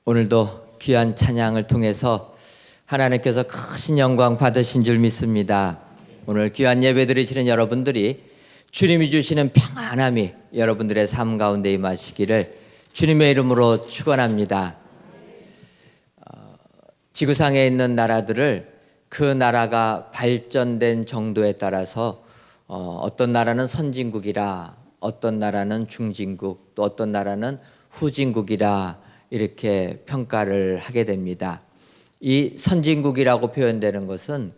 오늘도 귀한 찬양을 통해서 하나님께서 크신 영광 받으신 줄 믿습니다. 오늘 귀한 예배 드리시는 여러분들이 주님이 주시는 평안함이 여러분들의 삶 가운데 임하시기를 주님의 이름으로 축원합니다. 지구상에 있는 나라들을 그 나라가 발전된 정도에 따라서 어떤 나라는 선진국이라, 어떤 나라는 중진국, 또 어떤 나라는 후진국이라 이렇게 평가를 하게 됩니다. 이 선진국이라고 표현되는 것은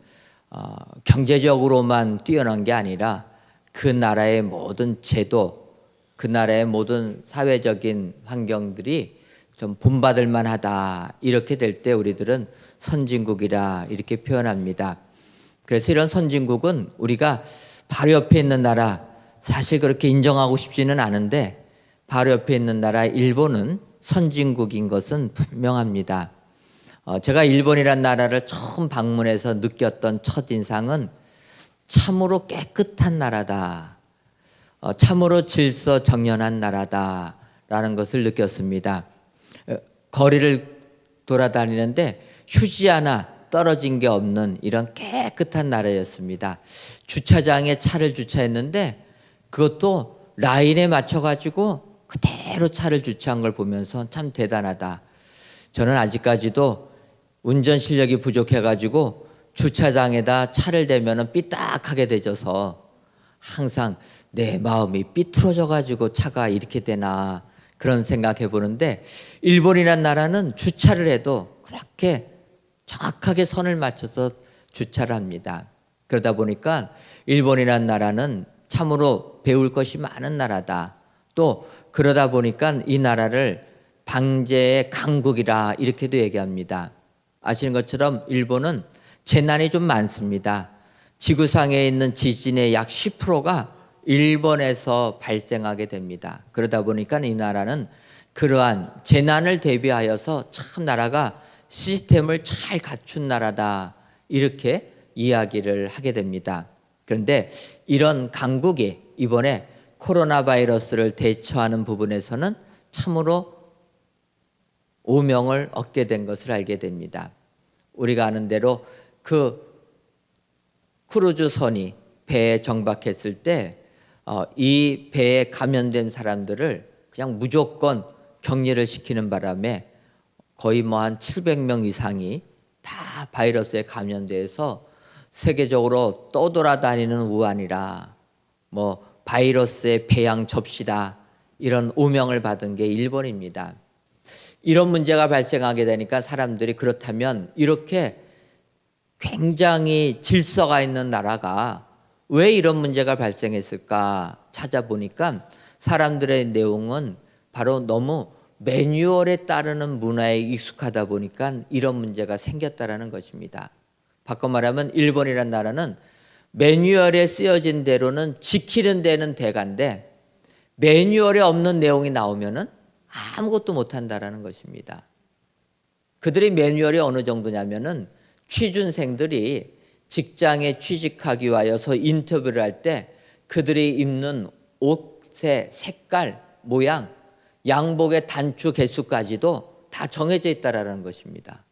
경제적으로만 뛰어난 게 아니라 그 나라의 모든 제도, 그 나라의 모든 사회적인 환경들이 좀 본받을 만하다, 이렇게 될 때 우리들은 선진국이라 이렇게 표현합니다. 그래서 이런 선진국은 우리가 바로 옆에 있는 나라, 사실 그렇게 인정하고 싶지는 않은데 바로 옆에 있는 나라 일본은 선진국인 것은 분명합니다. 제가 일본이란 나라를 처음 방문해서 느꼈던 첫인상은 참으로 깨끗한 나라다, 참으로 질서정연한 나라다라는 것을 느꼈습니다. 거리를 돌아다니는데 휴지 하나 떨어진 게 없는 이런 깨끗한 나라였습니다. 주차장에 차를 주차했는데 그것도 라인에 맞춰가지고 그대로 차를 주차한 걸 보면서 참 대단하다. 저는 아직까지도 운전 실력이 부족해가지고 주차장에다 차를 대면은 삐딱하게 되져서 항상 내 마음이 삐뚤어져가지고 차가 이렇게 되나 그런 생각해 보는데, 일본이란 나라는 주차를 해도 그렇게 정확하게 선을 맞춰서 주차를 합니다. 그러다 보니까 일본이란 나라는 참으로 배울 것이 많은 나라다. 또 그러다 보니까 이 나라를 방제의 강국이라 이렇게도 얘기합니다. 아시는 것처럼 일본은 재난이 좀 많습니다. 지구상에 있는 지진의 약 10%가 일본에서 발생하게 됩니다. 그러다 보니까 이 나라는 그러한 재난을 대비하여서 참 나라가 시스템을 잘 갖춘 나라다, 이렇게 이야기를 하게 됩니다. 그런데 이런 강국이 이번에 코로나 바이러스를 대처하는 부분에서는 참으로 오명을 얻게 된 것을 알게 됩니다. 우리가 아는 대로 그 크루즈선이 배에 정박했을 때 이 배에 감염된 사람들을 그냥 무조건 격리를 시키는 바람에 거의 한 700명 이상이 다 바이러스에 감염돼서 세계적으로 떠돌아다니는 우환이라, 바이러스의 배양 접시다, 이런 오명을 받은 게 일본입니다. 이런 문제가 발생하게 되니까 사람들이 그렇다면 이렇게 굉장히 질서가 있는 나라가 왜 이런 문제가 발생했을까 찾아보니까 사람들의 내용은 바로 너무 매뉴얼에 따르는 문화에 익숙하다 보니까 이런 문제가 생겼다라는 것입니다. 바꿔 말하면 일본이란 나라는 매뉴얼에 쓰여진 대로는 지키는 데는 대가인데 매뉴얼에 없는 내용이 나오면은 아무것도 못한다라는 것입니다. 그들의 매뉴얼이 어느 정도냐면은 취준생들이 직장에 취직하기 위하여서 인터뷰를 할 때 그들이 입는 옷의 색깔, 모양, 양복의 단추 개수까지도 다 정해져 있다라는 것입니다.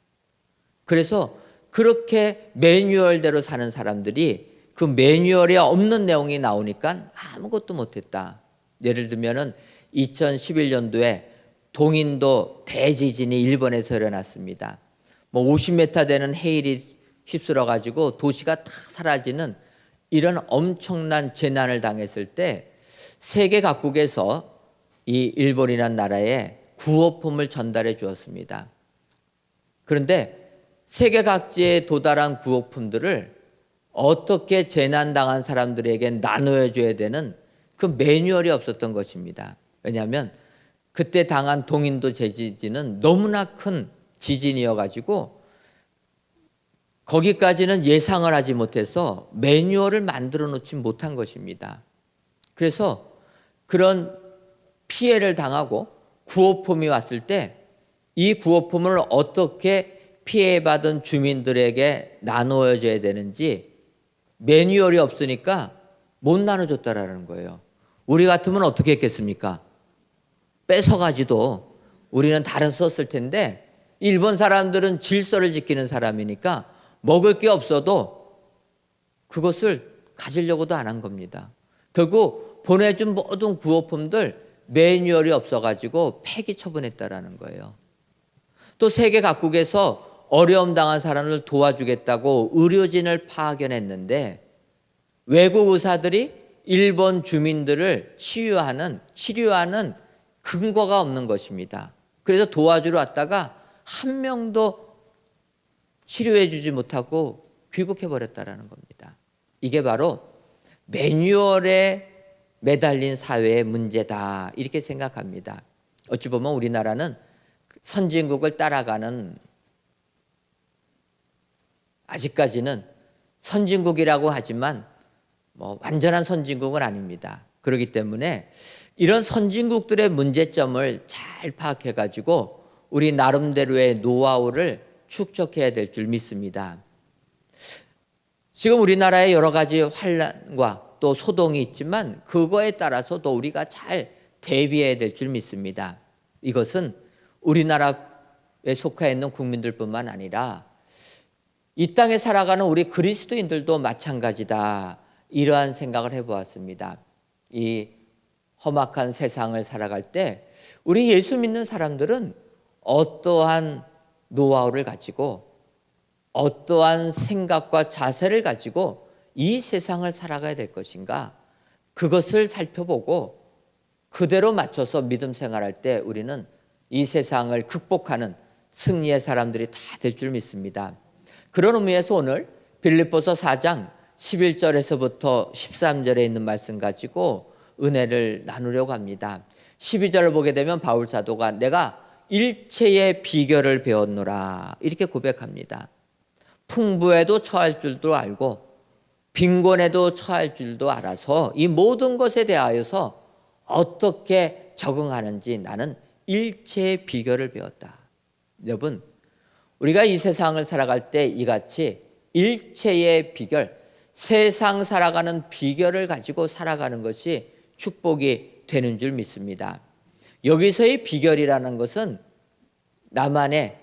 그래서 그렇게 매뉴얼대로 사는 사람들이 그 매뉴얼에 없는 내용이 나오니까 아무것도 못했다. 예를 들면은 2011년도에 동인도 대지진이 일본에서 일어났습니다. 50m 되는 해일이 휩쓸어 가지고 도시가 다 사라지는 이런 엄청난 재난을 당했을 때 세계 각국에서 이 일본이라는 나라에 구호품을 전달해 주었습니다. 그런데 세계 각지에 도달한 구호품들을 어떻게 재난당한 사람들에게 나눠 줘야 되는 그 매뉴얼이 없었던 것입니다. 왜냐하면 그때 당한 동인도 대지진은 너무나 큰 지진이어 가지고 거기까지는 예상을 하지 못해서 매뉴얼을 만들어 놓지 못한 것입니다. 그래서 그런 피해를 당하고 구호품이 왔을 때 이 구호품을 어떻게 피해받은 주민들에게 나누어줘야 되는지 매뉴얼이 없으니까 못 나눠줬다라는 거예요. 우리 같으면 어떻게 했겠습니까? 뺏어가지도 우리는 다른 썼을 텐데 일본 사람들은 질서를 지키는 사람이니까 먹을 게 없어도 그것을 가지려고도 안 한 겁니다. 결국 보내준 모든 구호품들 매뉴얼이 없어가지고 폐기 처분했다라는 거예요. 또 세계 각국에서 어려움 당한 사람을 도와주겠다고 의료진을 파견했는데 외국 의사들이 일본 주민들을 치료하는 근거가 없는 것입니다. 그래서 도와주러 왔다가 한 명도 치료해 주지 못하고 귀국해 버렸다라는 겁니다. 이게 바로 매뉴얼에 매달린 사회의 문제다, 이렇게 생각합니다. 어찌 보면 우리나라는 선진국을 따라가는, 아직까지는 선진국이라고 하지만 완전한 선진국은 아닙니다. 그렇기 때문에 이런 선진국들의 문제점을 잘 파악해 가지고 우리 나름대로의 노하우를 축적해야 될 줄 믿습니다. 지금 우리나라에 여러 가지 환란과 또 소동이 있지만 그거에 따라서도 우리가 잘 대비해야 될 줄 믿습니다. 이것은 우리나라에 속해 있는 국민들뿐만 아니라 이 땅에 살아가는 우리 그리스도인들도 마찬가지다, 이러한 생각을 해보았습니다. 이 험악한 세상을 살아갈 때 우리 예수 믿는 사람들은 어떠한 노하우를 가지고 어떠한 생각과 자세를 가지고 이 세상을 살아가야 될 것인가, 그것을 살펴보고 그대로 맞춰서 믿음 생활할 때 우리는 이 세상을 극복하는 승리의 사람들이 다 될 줄 믿습니다. 그런 의미에서 오늘 빌립보서 4장 11절에서부터 13절에 있는 말씀 가지고 은혜를 나누려고 합니다. 12절을 보게 되면 바울 사도가 내가 일체의 비결을 배웠노라, 이렇게 고백합니다. 풍부에도 처할 줄도 알고 빈곤에도 처할 줄도 알아서 이 모든 것에 대하여서 어떻게 적응하는지 나는 일체의 비결을 배웠다. 여러분, 우리가 이 세상을 살아갈 때 이같이 일체의 비결, 세상 살아가는 비결을 가지고 살아가는 것이 축복이 되는 줄 믿습니다. 여기서의 비결이라는 것은 나만의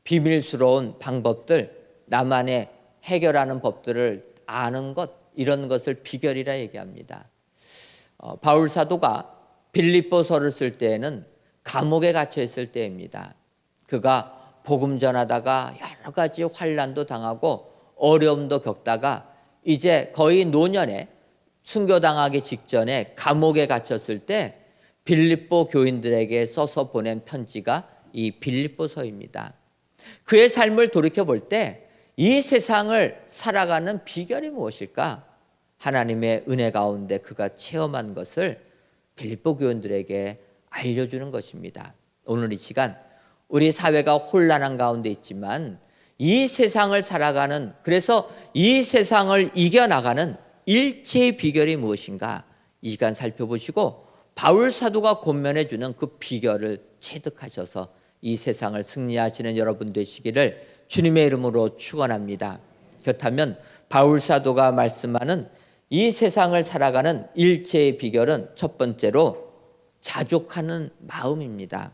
비밀스러운 방법들, 나만의 해결하는 법들을 아는 것, 이런 것을 비결이라 얘기합니다. 바울 사도가 빌립보서를 쓸 때에는 감옥에 갇혀 있을 때입니다. 그가 복음 전하다가 여러 가지 환난도 당하고 어려움도 겪다가 이제 거의 노년에 순교당하기 직전에 감옥에 갇혔을 때 빌립보 교인들에게 써서 보낸 편지가 이 빌립보서입니다. 그의 삶을 돌이켜볼 때 이 세상을 살아가는 비결이 무엇일까? 하나님의 은혜 가운데 그가 체험한 것을 빌립보 교인들에게 알려주는 것입니다. 오늘 이 시간 우리 사회가 혼란한 가운데 있지만 이 세상을 살아가는, 그래서 이 세상을 이겨나가는 일체의 비결이 무엇인가, 이 시간 살펴보시고 바울 사도가 권면해 주는 그 비결을 체득하셔서 이 세상을 승리하시는 여러분 되시기를 주님의 이름으로 축원합니다. 그렇다면 바울 사도가 말씀하는 이 세상을 살아가는 일체의 비결은 첫 번째로 자족하는 마음입니다.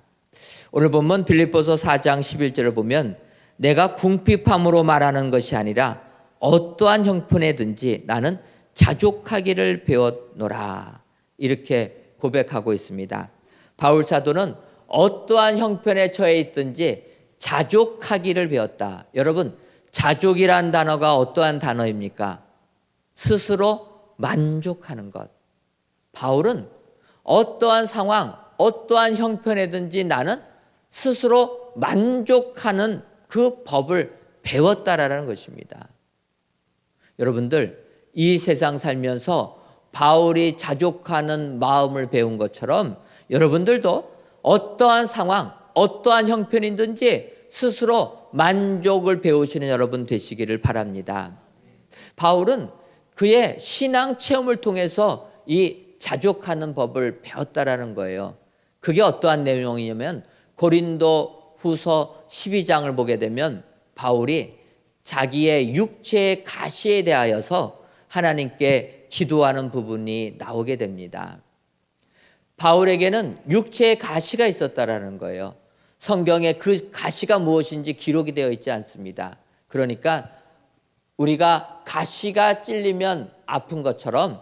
오늘 본문 빌립보서 4장 11절을 보면 내가 궁핍함으로 말하는 것이 아니라 어떠한 형편에든지 나는 자족하기를 배웠노라, 이렇게 고백하고 있습니다. 바울 사도는 어떠한 형편에 처해 있든지 자족하기를 배웠다. 여러분, 자족이란 단어가 어떠한 단어입니까? 스스로 만족하는 것. 바울은 어떠한 상황, 어떠한 형편에든지 나는 스스로 만족하는 그 법을 배웠다라는 것입니다. 여러분들, 이 세상 살면서 바울이 자족하는 마음을 배운 것처럼 여러분들도 어떠한 상황, 어떠한 형편이든지 스스로 만족을 배우시는 여러분 되시기를 바랍니다. 바울은 그의 신앙 체험을 통해서 이 자족하는 법을 배웠다라는 거예요. 그게 어떠한 내용이냐면 고린도 후서 12장을 보게 되면 바울이 자기의 육체의 가시에 대하여서 하나님께 기도하는 부분이 나오게 됩니다. 바울에게는 육체의 가시가 있었다라는 거예요. 성경에 그 가시가 무엇인지 기록이 되어 있지 않습니다. 그러니까 우리가 가시가 찔리면 아픈 것처럼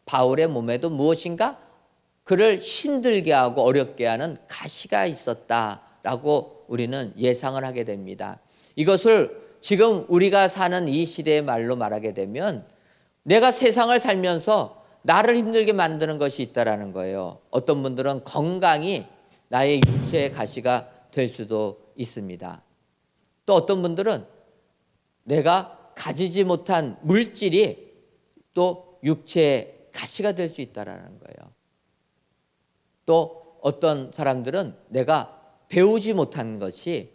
바울의 몸에도 무엇인가 그를 힘들게 하고 어렵게 하는 가시가 있었다라고 우리는 예상을 하게 됩니다. 이것을 지금 우리가 사는 이 시대의 말로 말하게 되면 내가 세상을 살면서 나를 힘들게 만드는 것이 있다라는 거예요. 어떤 분들은 건강이 나의 육체의 가시가 될 수도 있습니다. 또 어떤 분들은 내가 가지지 못한 물질이 또 육체의 가시가 될 수 있다라는 거예요. 또 어떤 사람들은 내가 배우지 못한 것이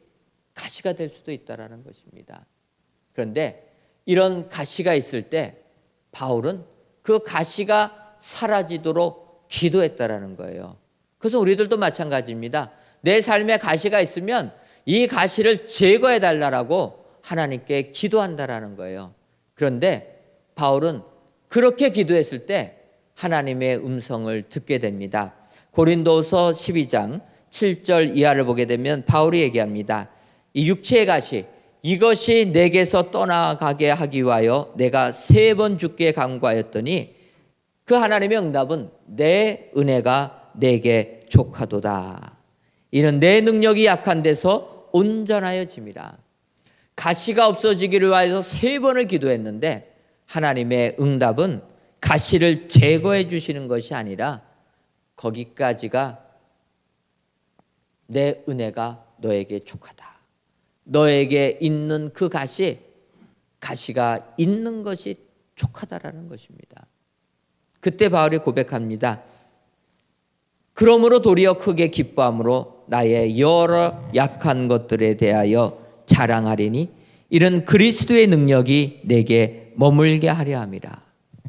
가시가 될 수도 있다라는 것입니다. 그런데 이런 가시가 있을 때 바울은 그 가시가 사라지도록 기도했다라는 거예요. 그래서 우리들도 마찬가지입니다. 내 삶에 가시가 있으면 이 가시를 제거해 달라고 하나님께 기도한다라는 거예요. 그런데 바울은 그렇게 기도했을 때 하나님의 음성을 듣게 됩니다. 고린도서 12장 7절 이하를 보게 되면 바울이 얘기합니다. 이 육체의 가시 이것이 내게서 떠나가게 하기 위하여 내가 3번 주께 간구하였더니 그 하나님의 응답은 내 은혜가 내게 족하도다. 이는 내 능력이 약한 데서 온전하여짐이라. 가시가 없어지기를 위하여서 3번을 기도했는데 하나님의 응답은 가시를 제거해 주시는 것이 아니라 거기까지가 내 은혜가 너에게 족하다. 너에게 있는 그 가시가 있는 것이 족하다라는 것입니다. 그때 바울이 고백합니다. 그러므로 도리어 크게 기뻐함으로 나의 여러 약한 것들에 대하여 자랑하리니 이런 그리스도의 능력이 내게 머물게 하려 함이라.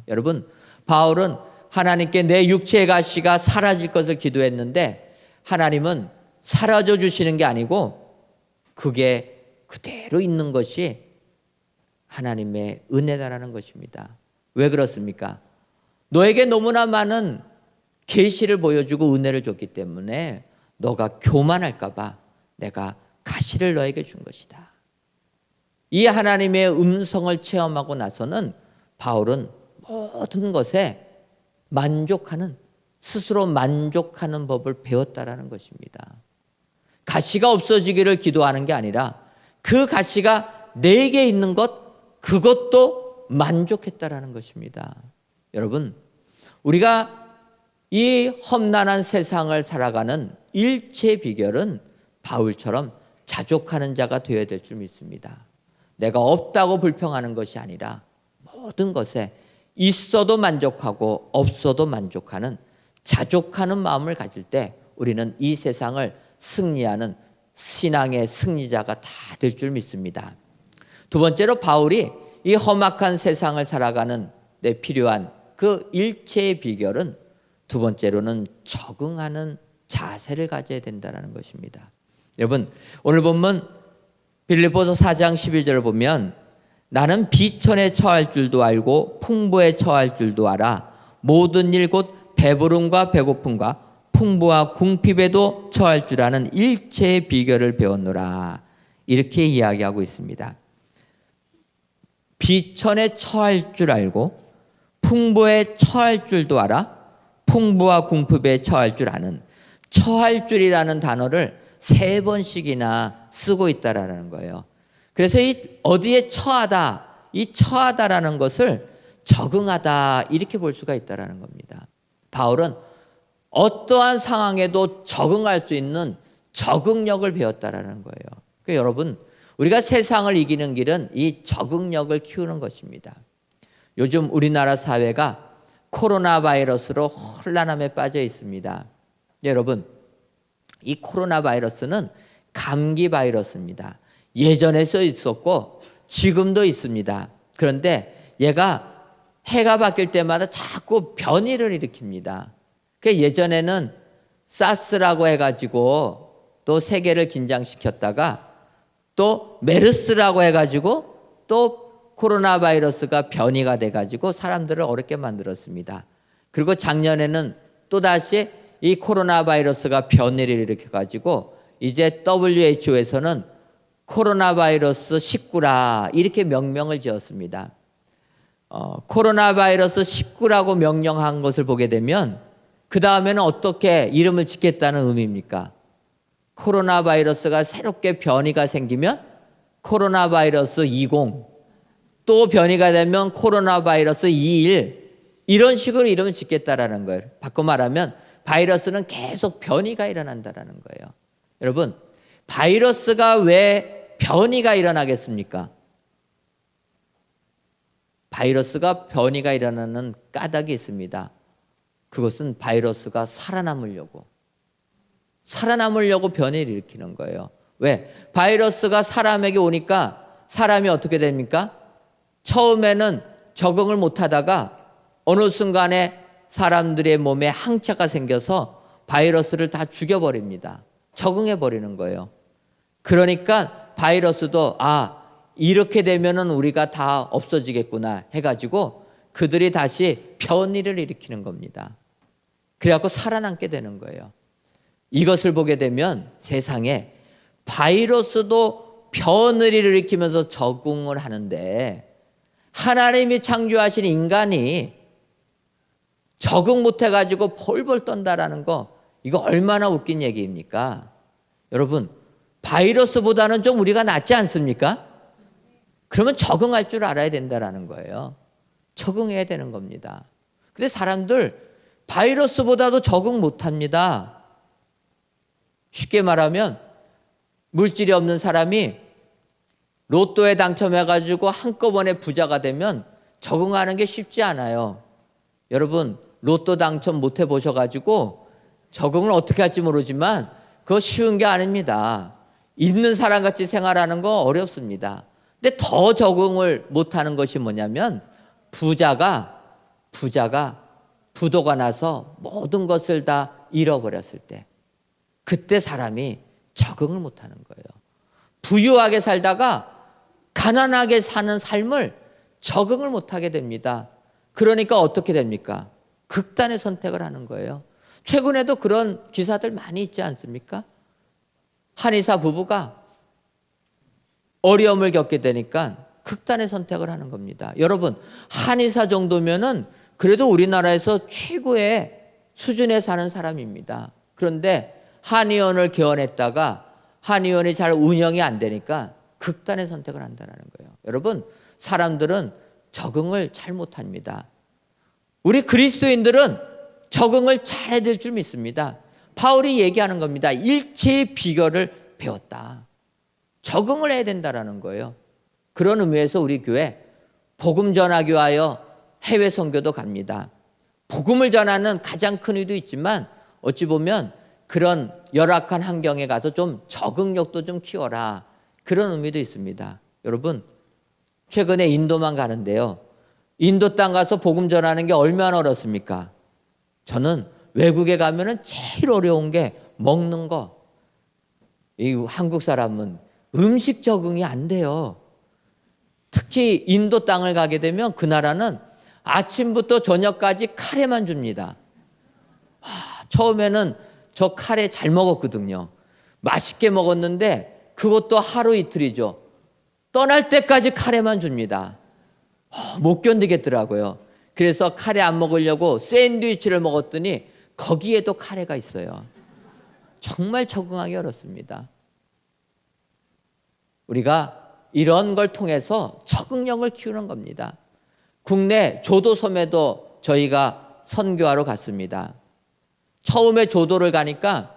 여러분, 바울은 하나님께 내 육체의 가시가 사라질 것을 기도했는데 하나님은 사라져 주시는 게 아니고 그게 그대로 있는 것이 하나님의 은혜다라는 것입니다. 왜 그렇습니까? 너에게 너무나 많은 계시를 보여주고 은혜를 줬기 때문에 너가 교만할까 봐 내가 가시를 너에게 준 것이다. 이 하나님의 음성을 체험하고 나서는 바울은 모든 것에 만족하는, 스스로 만족하는 법을 배웠다라는 것입니다. 가시가 없어지기를 기도하는 게 아니라 그 가시가 내게 있는 것, 그것도 만족했다라는 것입니다. 여러분, 우리가 이 험난한 세상을 살아가는 일체 비결은 바울처럼 자족하는 자가 되어야 될 줄 믿습니다. 내가 없다고 불평하는 것이 아니라 모든 것에 있어도 만족하고 없어도 만족하는 자족하는 마음을 가질 때 우리는 이 세상을 승리하는 신앙의 승리자가 다 될 줄 믿습니다. 두 번째로 바울이 이 험악한 세상을 살아가는 데 필요한 그 일체의 비결은 두 번째로는 적응하는 자세를 가져야 된다는 것입니다. 여러분, 오늘 본문 빌립보서 4장 12절을 보면 나는 비천에 처할 줄도 알고 풍부에 처할 줄도 알아 모든 일 곧 배부름과 배고픔과 풍부와 궁핍에도 처할 줄 아는 일체의 비결을 배웠노라. 이렇게 이야기하고 있습니다. 비천에 처할 줄 알고 풍부에 처할 줄도 알아 풍부와 궁핍에 처할 줄 아는, 처할 줄이라는 단어를 3번씩이나 쓰고 있다라는 거예요. 그래서 이 어디에 처하다, 이 처하다라는 것을 적응하다 이렇게 볼 수가 있다라는 겁니다. 바울은 어떠한 상황에도 적응할 수 있는 적응력을 배웠다라는 거예요. 그러니까 여러분, 우리가 세상을 이기는 길은 이 적응력을 키우는 것입니다. 요즘 우리나라 사회가 코로나 바이러스로 혼란함에 빠져 있습니다. 여러분, 이 코로나 바이러스는 감기 바이러스입니다. 예전에 써 있었고 지금도 있습니다. 그런데 얘가 해가 바뀔 때마다 자꾸 변이를 일으킵니다. 예전에는 사스라고 해가지고 또 세계를 긴장시켰다가 또 메르스라고 해가지고 또 코로나 바이러스가 변이가 돼가지고 사람들을 어렵게 만들었습니다. 그리고 작년에는 또다시 이 코로나 바이러스가 변이를 일으켜가지고 이제 WHO에서는 코로나 바이러스 19라 이렇게 명명을 지었습니다. 코로나 바이러스 19라고 명명한 것을 보게 되면 그 다음에는 어떻게 이름을 짓겠다는 의미입니까? 코로나 바이러스가 새롭게 변이가 생기면 코로나 바이러스 20, 또 변이가 되면 코로나 바이러스 21, 이런 식으로 이름을 짓겠다라는 거예요. 바꿔 말하면 바이러스는 계속 변이가 일어난다라는 거예요. 여러분, 바이러스가 왜 변이가 일어나겠습니까? 바이러스가 변이가 일어나는 까닭이 있습니다. 그것은 바이러스가 살아남으려고 변이를 일으키는 거예요. 왜? 바이러스가 사람에게 오니까 사람이 어떻게 됩니까? 처음에는 적응을 못하다가 어느 순간에 사람들의 몸에 항체가 생겨서 바이러스를 다 죽여버립니다. 적응해버리는 거예요. 그러니까 바이러스도 이렇게 되면은 우리가 다 없어지겠구나 해가지고 그들이 다시 변이를 일으키는 겁니다. 그래갖고 살아남게 되는 거예요. 이것을 보게 되면 세상에 바이러스도 변이를 일으키면서 적응을 하는데 하나님이 창조하신 인간이 적응 못해가지고 폴폴 떤다라는 거, 이거 얼마나 웃긴 얘기입니까? 여러분, 바이러스보다는 좀 우리가 낫지 않습니까? 그러면 적응할 줄 알아야 된다라는 거예요. 적응해야 되는 겁니다. 근데 사람들 바이러스보다도 적응 못합니다. 쉽게 말하면 물질이 없는 사람이 로또에 당첨해가지고 한꺼번에 부자가 되면 적응하는 게 쉽지 않아요. 여러분, 로또 당첨 못 해보셔가지고 적응을 어떻게 할지 모르지만 그거 쉬운 게 아닙니다. 있는 사람같이 생활하는 거 어렵습니다. 근데 더 적응을 못하는 것이 뭐냐면 부자가 부도가 나서 모든 것을 다 잃어버렸을 때, 그때 사람이 적응을 못하는 거예요. 부유하게 살다가 가난하게 사는 삶을 적응을 못하게 됩니다. 그러니까 어떻게 됩니까? 극단의 선택을 하는 거예요. 최근에도 그런 기사들 많이 있지 않습니까? 한의사 부부가 어려움을 겪게 되니까 극단의 선택을 하는 겁니다. 여러분, 한의사 정도면은 그래도 우리나라에서 최고의 수준에 사는 사람입니다. 그런데 한의원을 개원했다가 한의원이 잘 운영이 안 되니까 극단의 선택을 한다는 거예요. 여러분, 사람들은 적응을 잘 못합니다. 우리 그리스도인들은 적응을 잘해야 될 줄 믿습니다. 바울이 얘기하는 겁니다. 일체의 비결을 배웠다. 적응을 해야 된다는 거예요. 그런 의미에서 우리 교회 복음 전하기 위하여 해외 선교도 갑니다. 복음을 전하는 가장 큰 의도 있지만 어찌 보면 그런 열악한 환경에 가서 좀 적응력도 좀 키워라, 그런 의미도 있습니다. 여러분, 최근에 인도만 가는데요, 인도 땅 가서 복음 전하는 게 얼마나 어렵습니까? 저는 외국에 가면은 제일 어려운 게 먹는 거. 이 한국 사람은 음식 적응이 안 돼요. 특히 인도 땅을 가게 되면 그 나라는 아침부터 저녁까지 카레만 줍니다. 처음에는 저 카레 잘 먹었거든요. 맛있게 먹었는데 그것도 하루 이틀이죠. 떠날 때까지 카레만 줍니다. 못 견디겠더라고요. 그래서 카레 안 먹으려고 샌드위치를 먹었더니 거기에도 카레가 있어요. 정말 적응하기 어렵습니다. 우리가 이런 걸 통해서 적응력을 키우는 겁니다. 국내 조도섬에도 저희가 선교하러 갔습니다. 처음에 조도를 가니까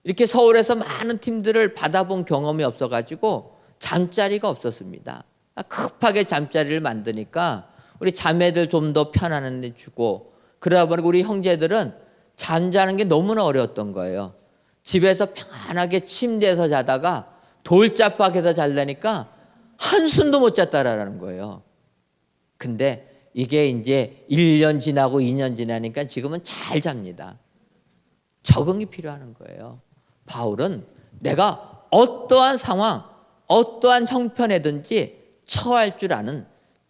이렇게 서울에서 많은 팀들을 받아본 경험이 없어가지고 잠자리가 없었습니다. 급하게 잠자리를 만드니까 우리 자매들 좀 더 편안한 데 주고, 그러다 보니까 우리 형제들은 잠자는 게 너무나 어려웠던 거예요. 집에서 평안하게 침대에서 자다가 돌짝박에서 잘라니까 한숨도 못 잤다라는 거예요. 근데 이게 이제 1년 지나고 2년 지나니까 지금은 잘 잡니다. 적응이 필요한 거예요. 바울은 내가 어떠한 상황, 어떠한 형편에든지 처할 줄 아는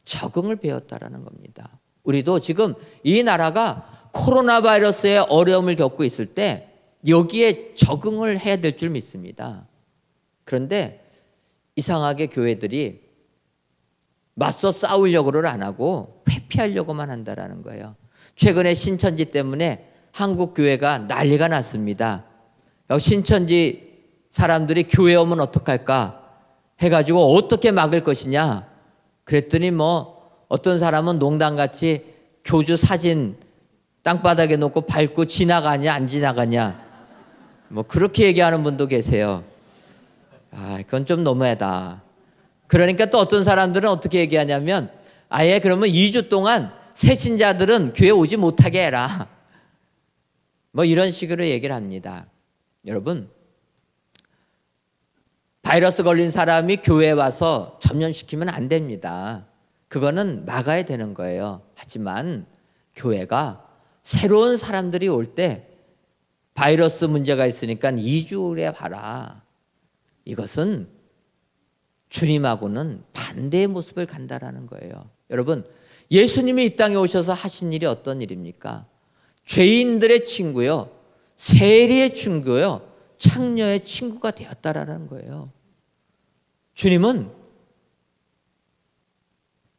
적응을 배웠다라는 겁니다. 우리도 지금 이 나라가 코로나 바이러스의 어려움을 겪고 있을 때 여기에 적응을 해야 될 줄 믿습니다. 그런데 이상하게 교회들이 맞서 싸우려고를 안 하고 회피하려고만 한다라는 거예요. 최근에 신천지 때문에 한국 교회가 난리가 났습니다. 신천지 사람들이 교회 오면 어떡할까 해가지고 어떻게 막을 것이냐 그랬더니 어떤 사람은 농담같이 교주 사진 땅바닥에 놓고 밟고 지나가냐 안 지나가냐 그렇게 얘기하는 분도 계세요. 그건 좀 너무하다. 그러니까 또 어떤 사람들은 어떻게 얘기하냐면 아예 그러면 2주 동안 새신자들은 교회 오지 못하게 해라. 이런 식으로 얘기를 합니다. 여러분, 바이러스 걸린 사람이 교회에 와서 전염시키면 안 됩니다. 그거는 막아야 되는 거예요. 하지만 교회가 새로운 사람들이 올 때 바이러스 문제가 있으니까 2주 후에 봐라. 이것은 주님하고는 반대의 모습을 간다라는 거예요. 여러분, 예수님이 이 땅에 오셔서 하신 일이 어떤 일입니까? 죄인들의 친구요, 세리의 친구요, 창녀의 친구가 되었다라는 거예요. 주님은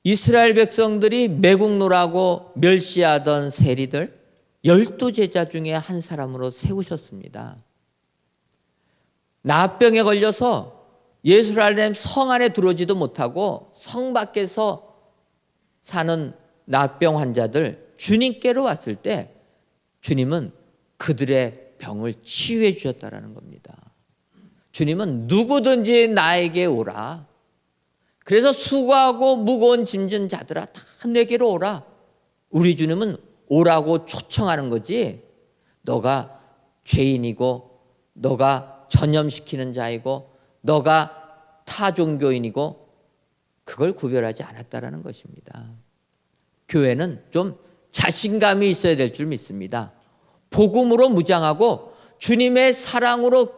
이스라엘 백성들이 매국노라고 멸시하던 세리들 12제자 중에 한 사람으로 세우셨습니다. 나병에 걸려서 예루살렘 성 안에 들어오지도 못하고 성 밖에서 사는 나병 환자들 주님께로 왔을 때 주님은 그들의 병을 치유해 주셨다는 겁니다. 주님은 누구든지 나에게 오라. 그래서 수고하고 무거운 짐진 자들아 다 내게로 오라. 우리 주님은 오라고 초청하는 거지 너가 죄인이고 너가 전염시키는 자이고 너가 타종교인이고 그걸 구별하지 않았다라는 것입니다. 교회는 좀 자신감이 있어야 될 줄 믿습니다. 복음으로 무장하고 주님의 사랑으로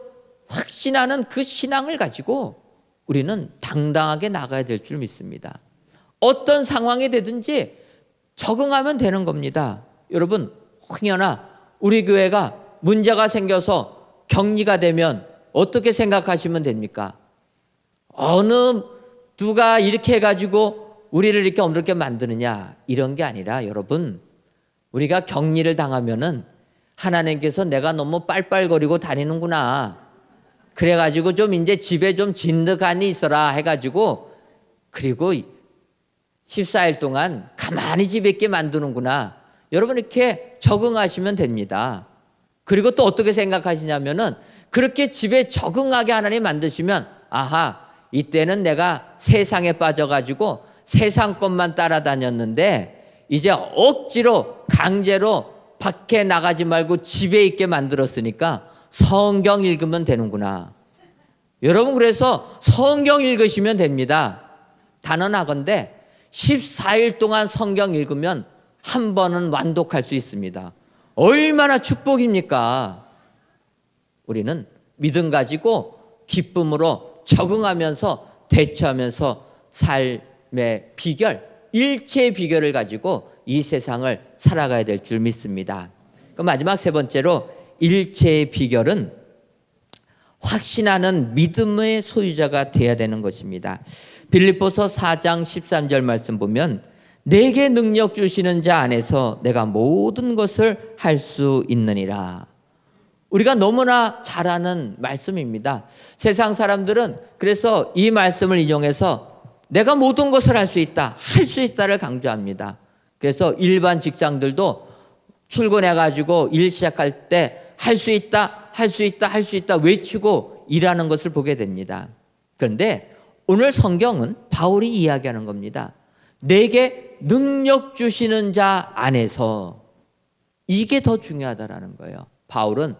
확신하는 그 신앙을 가지고 우리는 당당하게 나가야 될 줄 믿습니다. 어떤 상황이 되든지 적응하면 되는 겁니다. 여러분, 혹여나 우리 교회가 문제가 생겨서 격리가 되면 어떻게 생각하시면 됩니까? 누가 이렇게 해가지고 우리를 이렇게 어렵게 만드느냐 이런 게 아니라 여러분, 우리가 격리를 당하면은 하나님께서 내가 너무 빨빨거리고 다니는구나. 그래가지고 좀 이제 집에 좀 진득하니 있어라 해가지고 그리고 14일 동안 가만히 집에 있게 만드는구나. 여러분 이렇게 적응하시면 됩니다. 그리고 또 어떻게 생각하시냐면은 그렇게 집에 적응하게 하나님 만드시면 아하 이때는 내가 세상에 빠져가지고 세상 것만 따라다녔는데 이제 억지로 강제로 밖에 나가지 말고 집에 있게 만들었으니까 성경 읽으면 되는구나. 여러분 그래서 성경 읽으시면 됩니다. 단언하건대 14일 동안 성경 읽으면 한 번은 완독할 수 있습니다. 얼마나 축복입니까? 우리는 믿음 가지고 기쁨으로 적응하면서 대처하면서 삶의 비결, 일체의 비결을 가지고 이 세상을 살아가야 될 줄 믿습니다. 그럼 마지막 세 번째로 일체의 비결은 확신하는 믿음의 소유자가 되어야 되는 것입니다. 빌립보서 4장 13절 말씀 보면 내게 능력 주시는 자 안에서 내가 모든 것을 할 수 있느니라. 우리가 너무나 잘 아는 말씀입니다. 세상 사람들은 그래서 이 말씀을 인용해서 내가 모든 것을 할 수 있다, 할 수 있다를 강조합니다. 그래서 일반 직장들도 출근해가지고 일 시작할 때 할 수 있다, 할 수 있다, 할 수 있다 외치고 일하는 것을 보게 됩니다. 그런데 오늘 성경은 바울이 이야기하는 겁니다. 내게 능력 주시는 자 안에서 이게 더 중요하다라는 거예요. 바울은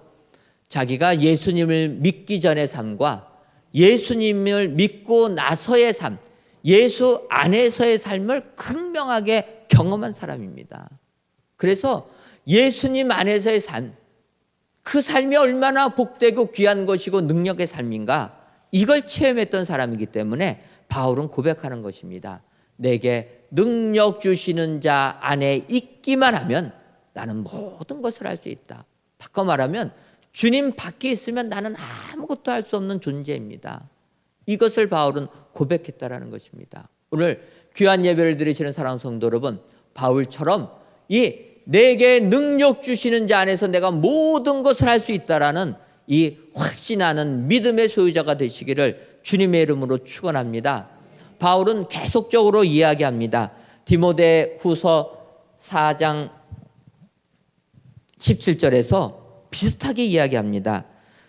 자기가 예수님을 믿기 전의 삶과 예수님을 믿고 나서의 삶, 예수 안에서의 삶을 극명하게 경험한 사람입니다. 그래서 예수님 안에서의 삶, 그 삶이 얼마나 복되고 귀한 것이고 능력의 삶인가 이걸 체험했던 사람이기 때문에 바울은 고백하는 것입니다. 내게 능력 주시는 자 안에 있기만 하면 나는 모든 것을 할 수 있다. 바꿔 말하면 주님 밖에 있으면 나는 아무것도 할 수 없는 존재입니다. 이것을 바울은 고백했다라는 것입니다. 오늘 귀한 예배를 드리시는 사랑하는 성도 여러분, 바울처럼 이 내게 능력 주시는 자 안에서 내가 모든 것을 할 수 있다라는 이 확신하는 믿음의 소유자가 되시기를 주님의 이름으로 축원합니다. 바울은 계속적으로 이야기합니다. 디모데후서 4장 17절에서 비슷하게 이야기합니다.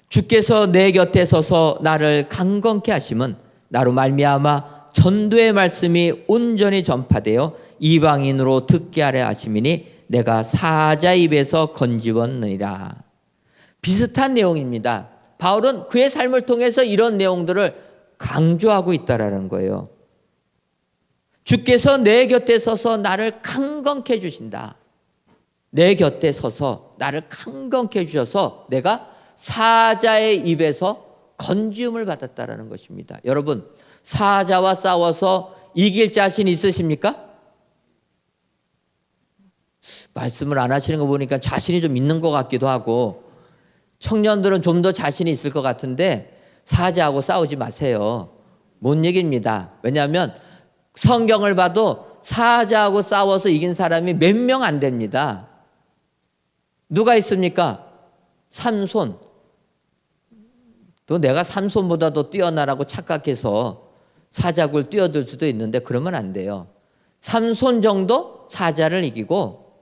주께서 내 곁에 서서 나를 강건케 하심은 나로 말미암아 전도의 말씀이 온전히 전파되어 이방인으로 듣게 하려 하심이니 내가 사자 입에서 건지었느니라. 비슷한 내용입니다. 바울은 그의 삶을 통해서 이런 내용들을 강조하고 있다라는 거예요. 주께서 내 곁에 서서 나를 강건케 해주신다. 내 곁에 서서 나를 강건케 해주셔서 내가 사자의 입에서 건지움을 받았다라는 것입니다. 여러분, 사자와 싸워서 이길 자신 있으십니까? 말씀을 안 하시는 거 보니까 자신이 좀 있는 것 같기도 하고, 청년들은 좀 더 자신이 있을 것 같은데 사자하고 싸우지 마세요. 뭔 얘기입니다. 왜냐하면 성경을 봐도 사자하고 싸워서 이긴 사람이 몇 명 안 됩니다. 누가 있습니까? 삼손. 또 내가 삼손보다 더 뛰어나라고 착각해서 사자굴 뛰어들 수도 있는데 그러면 안 돼요. 삼손 정도 사자를 이기고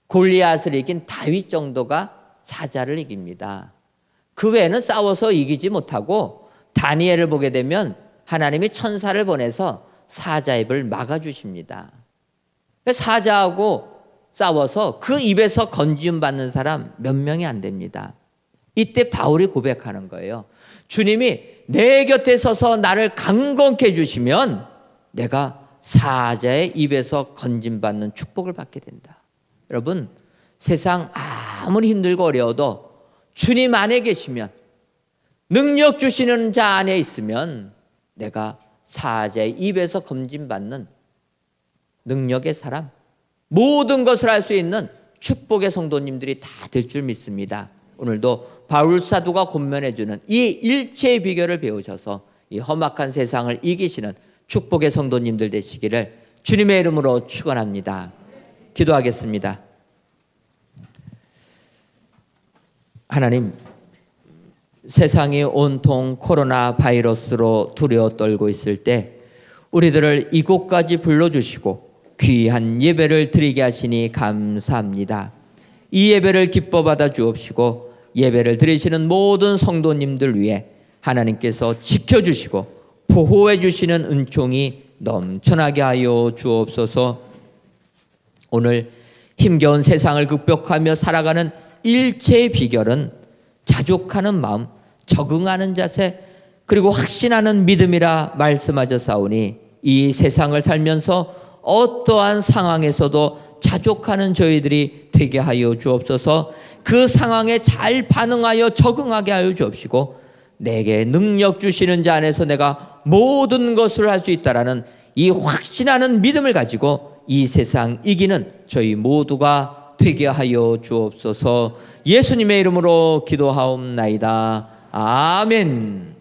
골리앗을 이긴 다윗 정도가 사자를 이깁니다. 그 외에는 싸워서 이기지 못하고 다니엘을 보게 되면 하나님이 천사를 보내서 사자 입을 막아주십니다. 사자하고 싸워서 그 입에서 건지움 받는 사람 몇 명이 안 됩니다. 이때 바울이 고백하는 거예요. 주님이 내 곁에 서서 나를 강건케 해주시면 내가 사자의 입에서 건짐받는 축복을 받게 된다. 여러분, 세상 아무리 힘들고 어려워도 주님 안에 계시면, 능력 주시는 자 안에 있으면 내가 사자의 입에서 건짐받는 능력의 사람, 모든 것을 할 수 있는 축복의 성도님들이 다 될 줄 믿습니다. 오늘도 바울 사도가 권면해주는 이 일체의 비결을 배우셔서 이 험악한 세상을 이기시는 축복의 성도님들 되시기를 주님의 이름으로 축원합니다. 기도하겠습니다. 하나님, 세상이 온통 코로나 바이러스로 두려워 떨고 있을 때 우리들을 이곳까지 불러주시고 귀한 예배를 드리게 하시니 감사합니다. 이 예배를 기뻐 받아 주옵시고 예배를 드리시는 모든 성도님들 위해 하나님께서 지켜주시고 보호해 주시는 은총이 넘쳐나게 하여 주옵소서. 오늘 힘겨운 세상을 극복하며 살아가는 일체의 비결은 자족하는 마음, 적응하는 자세, 그리고 확신하는 믿음이라 말씀하셨사오니 이 세상을 살면서 어떠한 상황에서도 자족하는 저희들이 되게 하여 주옵소서. 그 상황에 잘 반응하여 적응하게 하여 주옵시고 내게 능력 주시는 자 안에서 내가 모든 것을 할 수 있다라는 이 확신하는 믿음을 가지고 이 세상 이기는 저희 모두가 되게 하여 주옵소서. 예수님의 이름으로 기도하옵나이다. 아멘.